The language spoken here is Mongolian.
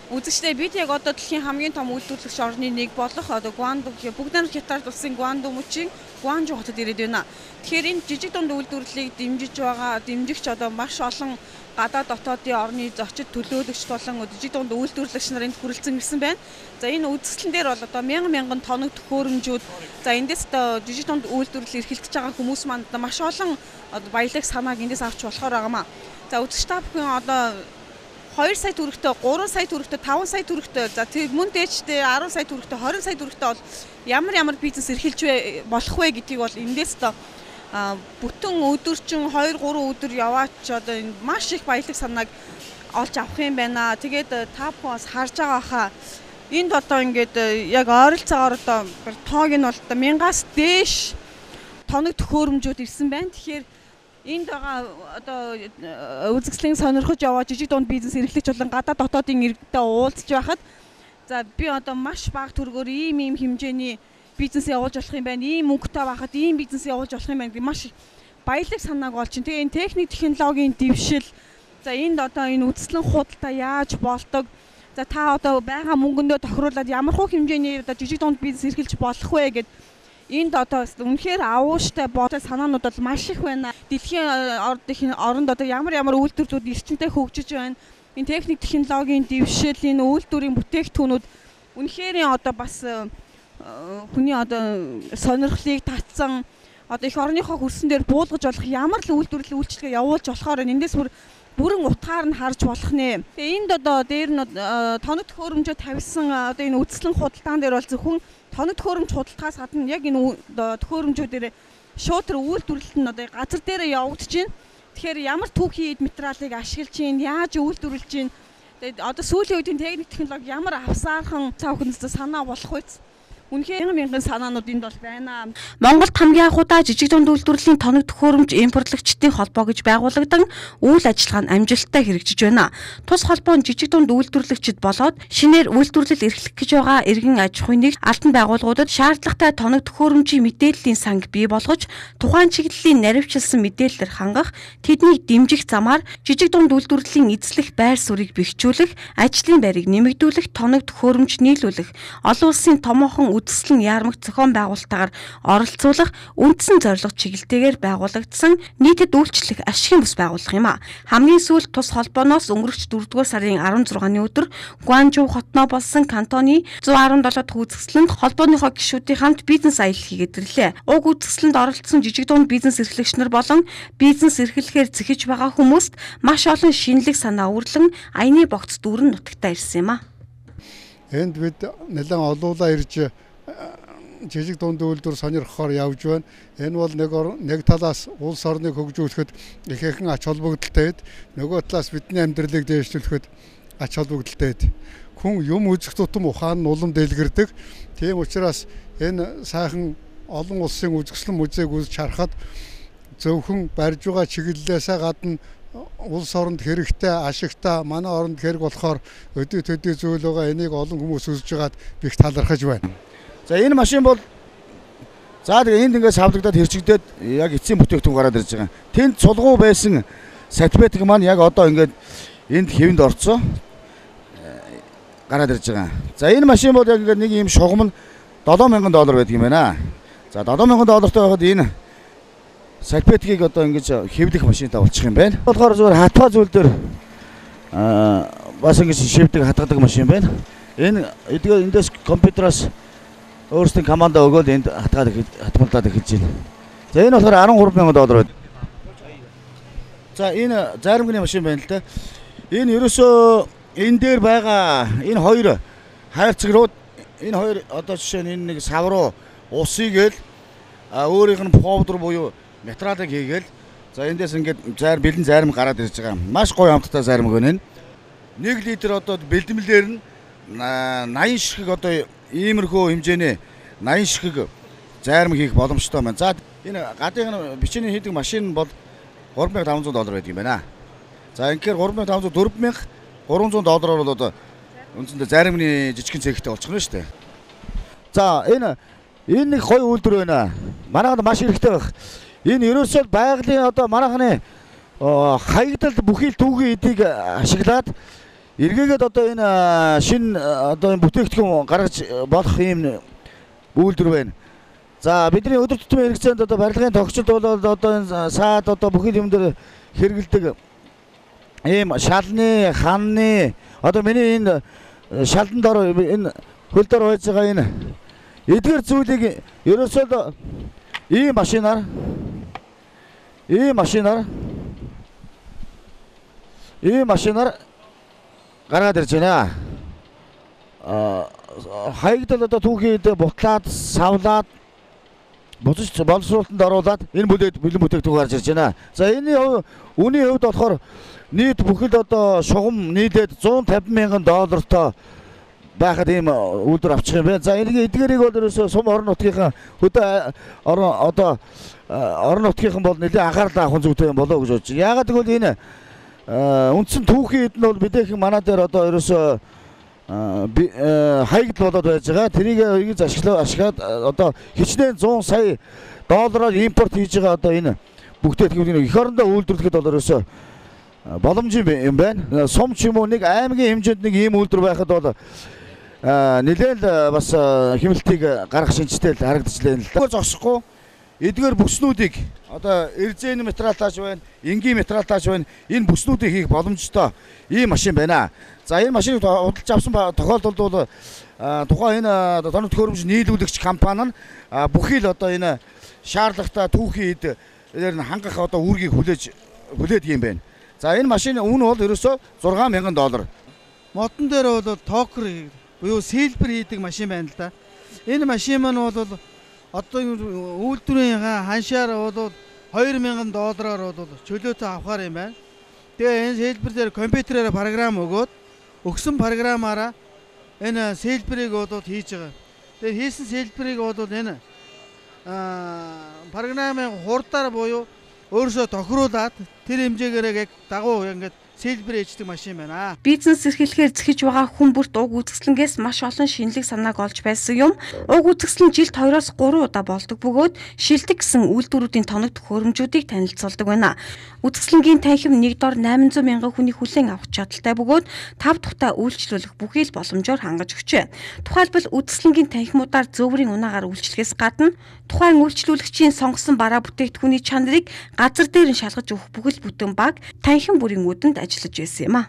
Үзэгчдээ бид яг одоо дэлхийн хамгийн том үйлдвэрлэгч орны нэг болох одоо Гуандо бүгд найрамд Хятад улсын Гуандо мужийн Гуанжу хотод ирээд байна. Тэгэхээр энэ жижиг дунд үйлдвэрлэлийг дэмжигч одоо маш олон гадаад дотоодын орны зочид төлөөлөгч болон жижиг дунд үйлдвэрлэгч нарын хүрэлцэн ирсэн байна. За энэ үзэсгэлэн дээр бол одоо мянган тоног төхөөрөмжүүд за эндээс одоо жижиг дунд үйлдвэрлэл эрхэлдэж байгаа хүмүүс маань маш олон баялаг санааг эндээс авч болохоор байгаамаа. За үзэгч та бүхэн одоо 2 сая төгрөгтэй, 3 сая төгрөгтэй, 5 сая төгрөгтэй, за тэр мөн дээжтэй 10 сая төгрөгтэй, 20 сая төгрөгтэй бол ямар бизнес эрхэлж болох вэ гэдгийг бол эндээс бүтэн өдөржин 2-3 өдөр яваач одоо маш их баялаг санааг олж авах юм байна. Тэгээд та бүхэн бас харж байгаа хаа. Энд одоо ингээд яг ойролцоогоор одоо тоог нь бол 1000-аас дээш тоног төхөөрөмжүүд ирсэн байна. Тэгэхээр энд байгаа одоо үзэгслийн сонирхож яваа жижиг дунд бизнес эрхлэгч болон гадаад дотоодын иргэдтэй уулзж байхад за би одоо маш бага төргөөр ийм хэмжээний бизнес явуулж болох юм байна. Ийм мөнгөтэй байхад ийм бизнес явуулж болох юм байна гэх маш баялаг санааг олж чинь. Тэгээ энэ техник технологийн дэвшил за энд одоо энэ үзэсгэлэн худалдаа яаж болдог. За та одоо байгаа мөнгөндөө тохируулаад ямар хөө хэмжээний одоо жижиг дунд бизнес эрхэлж болох вэ гэд энд одоо үнэхээр авууштай бодол санаанууд бол маш их байна. Дэлхийн оронд одоо ямар үйлдвэрлэлүүд эрчимтэй хөгжиж байна. Энэ техник технологийн дэвшил, энэ үйлдвэрийн бүтээгдэхүүнүүд үнэхээр одоо бас хүний одоо сонирхлыг татсан одоо их орныхоо хөрсөн дээр буулгаж болох ямар л үйлдвэрлэл үйлчлэгээ явуулж болохоор эндээс бүрэн утгаар нь харж болох нэ. Тэгээ энд одоо дээр нь тоног төхөөрөмжөө тавьсан одоо энэ үзэсгэлэн худалдаан дээр бол зөвхөн тоног төхөөрөмж худалдаас гадна яг энэ төхөөрөмжүүдээр шууд тэр үйлдвэрлэлт нь одоо газар дээрээ явагдаж байна. Тэгэхээр ямар түүхийн эд материалыг ашиглаж чинь, яаж үйлдвэрлэж чинь. Тэгээд одоо сүүлийн үеийн техник технологи ямар авсаархан цаавхнаас санаа болох вэ? Үнэхээр мянган санаанууд энд бол байна. Монголд хамгийн анхудаа жижиг дунд үйлдвэрлэлийн тоног төхөөрөмж импортлогчдын холбоо гэж байгуулагдсан үйл ажиллагаа нь амжилттай хэрэгжиж байна. Тус холбоо нь жижиг дунд үйлдвэрлэгчид болоод шинээр үйлдвэрлэл эрхлэх гэж байгаа иргэн аж ахуйн нэгж албан байгууллагуудад шаардлагатай тоног төхөөрөмжийн мэдээллийн санг бий болгож тухайн чиглэлийн наривчилсан мэдээлэлээр хангах, тэднийг дэмжих замаар жижиг дунд үйлдвэрлэлийн эзлэх байр суурийг бэхжүүлэх, ажлын байрыг нэмэгдүүлэх, тоног төхөөрөмж нийлүүлэх, олон улсын томоохон үзэсгэлэн яармагт зохион байгуулалтаар оролцуулах үндсэн зорилго чиглэлтэйгээр байгуулагдсан нийтэд үйлчлэх ашигын бус байгууллага юм а. Хамгийн сүүлд тус холбооноос өнгөрөх 4-р сарын 16-ны өдөр Гуанжу хотноо болсон кантоны 117 дахь үзэсгэлэнд холбооныхоо гишүүдийн хамт бизнес аялал хийгээд ирлээ. Уг үзэсгэлэнд оролцсон жижиг дунд бизнес эрхлэгч нар болон бизнес эрхлэхээр зэхэж байгаа хүмүүст маш олон шинэлэг санаа үүрлэн аяны богц дүүрэн нутагтаа ирсэн юм а. Энд бид нэлээд олуулаа ирж жижиг дунд үйлдвэр сонирхохоор явж байна. Энэ бол нэг талаас улс орныг хөгжүүлэхэд ихээхэн ач холбогдолтой байд. Нөгөө талаас бидний амьдралыг дээшлүүлэхэд ач холбогдолтой байд. Хүн юм үзэх тутам ухаан нь улам дэлгэрдэг. Тийм учраас энэ сайхан олон улсын үзэсгэлэн музейг үзэж харахад зөвхөн барьж байгаа чиглэлээсээ гадна улс оронд хэрэгтэй, ашигтай, манай оронд хэрэг болохоор өдөө төдий зүйл байгаа. Энийг олон хүмүүс үзэж байгаад би их талархаж байна. За энэ машин бол за тэгээ энд ингээд савлагдаад хэрчигдээд яг эцсийн бүтээгдэхүүн гараад ирж байгаа. Тэнд цулгуу байсан сатбетик маань яг одоо ингээд энд хэвэнд орцсон гараад ирж байгаа. За энэ машин бол яг ингээд нэг юм шугам нь $7,000 байдаг юм байна. За $7,000 байхад энэ сатбетикийг одоо ингэж хэвлэх машинтай болчих юм байна. Болохоор зөвхөн хатгаа зүйл дээр бас ингэж шивдэг хатгадаг машин байна. Энэ эндээс компьютероос өөрсдийн команда өгөөл энд хатмалдаад эхэлж байна. За энэ болохоор $13,000 байна. За энэ заримгны машин байна л да. Энэ ерөөсөө энэ дээр байгаа энэ хоёр хайрцагрууд энэ хоёр одоо жишээ нь энэ нэг сав руу усыг л өөрийнх нь повдор буюу материалыг хийгээл за эндээс ингээд бэлэн зарим гараад ирж байгаа. Маш гоё амттай зарим гэнэ. 1 литр одоо бэлдмэлээр нь 80 ширхэг одоо иймэрхүү хэмжээний 80 ширхэг зарим хийх боломжтой байна. За энэ гадны бичээний хийдэг машин бол $3,500 байдаг юм байна. За инхээр $3,500 бол одоо үндсэндээ заримны жижигхэн цэгтэй болчихно шүү дээ. За энэ нэг гоё үйлдвэр байна. Манайхад маш хэрэгтэй байх. Энэ ерөөсөө байгалийн одоо манайхны хаягдалд бүхий л түүгийн эдийг ашиглаад эргээгээд одоо энэ шин одоо энэ бүтээгдэхүүн гаргаж болох юм үйлдвэр байна. За бидний өдөр тутмын хэрэгцээнд одоо барилгын тогтцол бол одоо энэ саад одоо бүхэл юм дээр хэрэгэлдэг ийм шалны, ханны одоо миний энэ шалдан дор энэ хөл дор байж байгаа энэ эдгээр зүйлийг ерөөсөө ийм машинаар гаргаад ирж байна. Хаягдал одоо түүхийд бутлаад, савлаад боловсруулалтанд оруулаад энэ бэлэн бүтээгдэхүүн гарч ирж байна. За энэ үнийн хувьд болохоор нийт бүхэл одоо шугам нийлээд $150,000 байхад ийм үйлдвэр авчих юм байна. За энэ эдгээрийг бол ерөөсөө сум орон нутгийнхаа орон нутгийнхан бол нэлээд анхаарал авах зүйтэй болоо гэж бодож байна. Яагаад гэвэл энэ үндсэн түүхийн хэд нь бол бидээхэн манай дээр одоо ерөөсөө хаягдл болоод байж байгаа. Тэрийг эргэж ашиглаад одоо хичнээн $100 сая импорт хийж байгаа одоо энэ бүтээгдэхүүнийг эх орондоо үйлдвэрлэхэд бол ерөөсөө боломж юм байна. Сум ч юм уу нэг аймгийн хэмжээнд нэг ийм үйлдвэр байхад бол нэлээд бас хэмнэлтийг гаргах шинжтэй харагдаж байна л да. Зогсохгүй эдгээр бүснүүдийг одоо эрзэний материалтаач байна, энгийн материалтаач байна. Энэ бүснүүдийг хийх боломжтой ийм машин байна. За энэ машиныг худалдаж авсан тохиолдолд бол тухайн энэ тоног төхөөрөмж нийлүүлэгч компани нь бүхий л одоо энэ шаардлагатай түүхийд хангах одоо үүргийг хүлээд юм байна. За энэ машины үн бол ерөөсөө $6,000. Модон дээр бол токер буюу сэлбэр хийдэг машин байна л да. Энэ машин маань бол одоо үйлдвэрийн ханшаар бол $2,000 бол чөлөөтэй авахар юм байна. Тэгээ энэ сэлбэр дээр компьютерээр програм өгөөд өгсөн програмаараа энэ сэлбэрийг бол хийж байгаа. Тэгээ хийсэн сэлбэрийг бол энэ програмын хурдаар буюу өөрөөсөө тохируулаад тэр хэмжээгээр яг дагуу ингээд сэлбэр ээждэг машин байна. Бизнес эрхлэхээр зэхэж байгаа хүн бүрт уг үзэсгэлэнгээс маш олон шинэлэг санааг олж байсан юм. Уг үзэсгэлэн жилд 2-3 удаа болдог бөгөөд шилдэг гэсэн үйлдвэрүүдийн тоног төхөөрөмжүүдийг танилцуулдаг байна. Үзэсгэлэнгийн танхим нэг дор 800,000 хүний хүлээн авах чадaltaй бөгөөд 5 тухтай үйлчлүүлэх бүхий л боломжоор хангаж өгч байна. Тухайлбал үзэсгэлэнгийн танхимудаар зөөврийн унаагаар үйлчлэхээс гадна тухайн үйлчлүүлэгчийн сонгосон бараа бүтээгдэхүүний чанарыг газар дээр нь шалгаж өгөх бүхэл бүтэн баг танхим бүрийн үүдэнд ажиллаж байсан юм а.